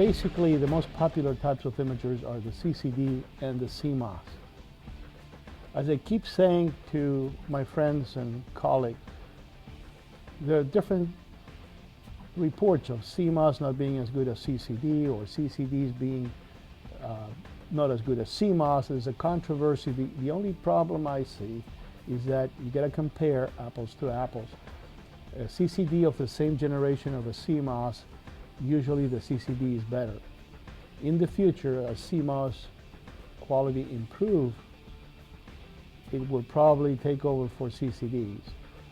Basically, the most popular types of imagers are the CCD and the CMOS. As I keep saying to my friends and colleagues, there are different reports of CMOS not being as good as CCD, or CCDs being not as good as CMOS. There's a controversy. The only problem I see is that you got to compare apples to apples. A CCD of the same generation of a CMOS, usually the CCD is better. In the future, as CMOS quality improves, it will probably take over for CCDs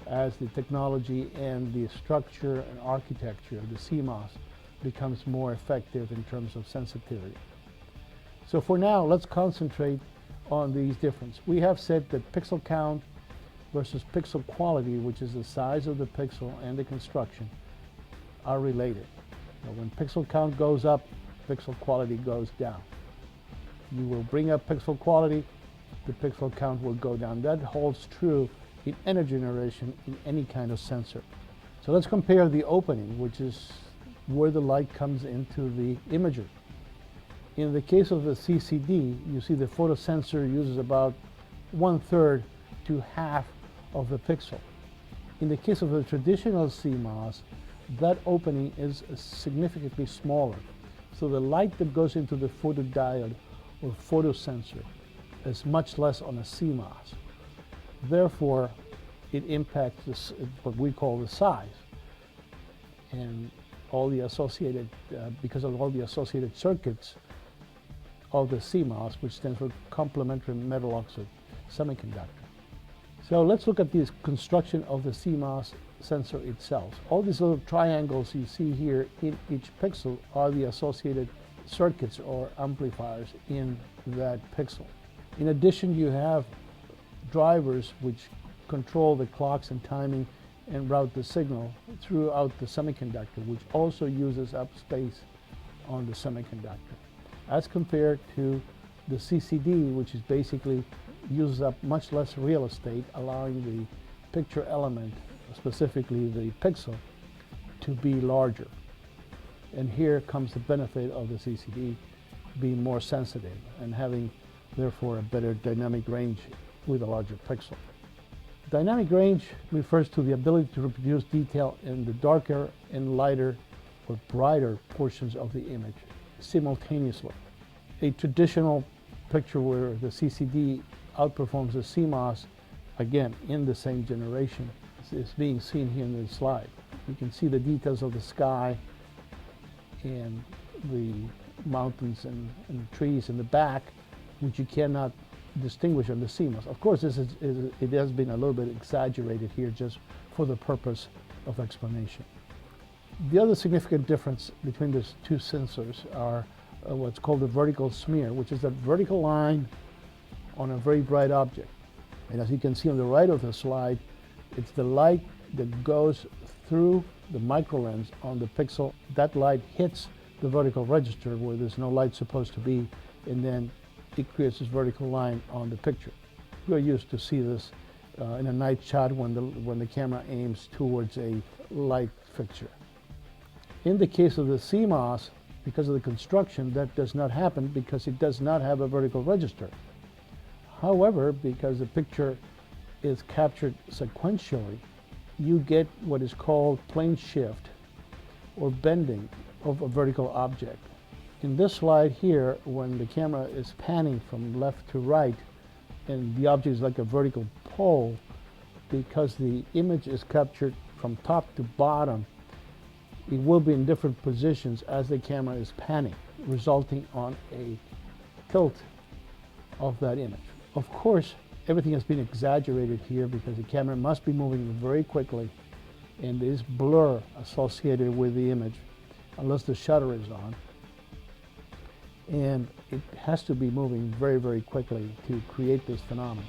as the technology and the structure and architecture of the CMOS becomes more effective in terms of sensitivity. So for now, let's concentrate on these differences. We have said that pixel count versus pixel quality, which is the size of the pixel and the construction, are related. Now, when pixel count goes up, pixel quality goes down. You will bring up pixel quality, the pixel count will go down. That holds true in energy generation in any kind of sensor. So let's compare the opening, which is where the light comes into the imager. In the case of the CCD, you see the photosensor uses about 1/3 to half of the pixel. In the case of the traditional CMOS, that opening is significantly smaller. So the light that goes into the photodiode or photosensor is much less on a CMOS. Therefore, it impacts what we call the size and all the associated, because of all the associated circuits of the CMOS, which stands for complementary metal oxide semiconductor. So let's look at the construction of the CMOS sensor itself. All these little triangles you see here in each pixel are the associated circuits or amplifiers in that pixel. In addition, you have drivers which control the clocks and timing and route the signal throughout the semiconductor, which also uses up space on the semiconductor, as compared to the CCD, which is basically uses up much less real estate, allowing the picture element, specifically the pixel, to be larger. And here comes the benefit of the CCD being more sensitive and having, therefore, a better dynamic range with a larger pixel. Dynamic range refers to the ability to reproduce detail in the darker and lighter or brighter portions of the image simultaneously. A traditional picture where the CCD outperforms the CMOS, again, in the same generation, is being seen here in the slide. You can see the details of the sky and the mountains and trees in the back, which you cannot distinguish on the CMOS. Of course, it has been a little bit exaggerated here just for the purpose of explanation. The other significant difference between these two sensors are what's called the vertical smear, which is that vertical line on a very bright object. And as you can see on the right of the slide, it's the light that goes through the microlens on the pixel. That light hits the vertical register where there's no light supposed to be, and then it creates this vertical line on the picture. We're used to see this in a night shot when the camera aims towards a light fixture. In the case of the CMOS, because of the construction, that does not happen because it does not have a vertical register. However, because the picture is captured sequentially, you get what is called plane shift or bending of a vertical object. In this slide here, when the camera is panning from left to right and the object is like a vertical pole, because the image is captured from top to bottom, it will be in different positions as the camera is panning, resulting on a tilt of that image. Of course, everything has been exaggerated here because the camera must be moving very quickly, and there is blur associated with the image unless the shutter is on. And it has to be moving very, very quickly to create this phenomenon.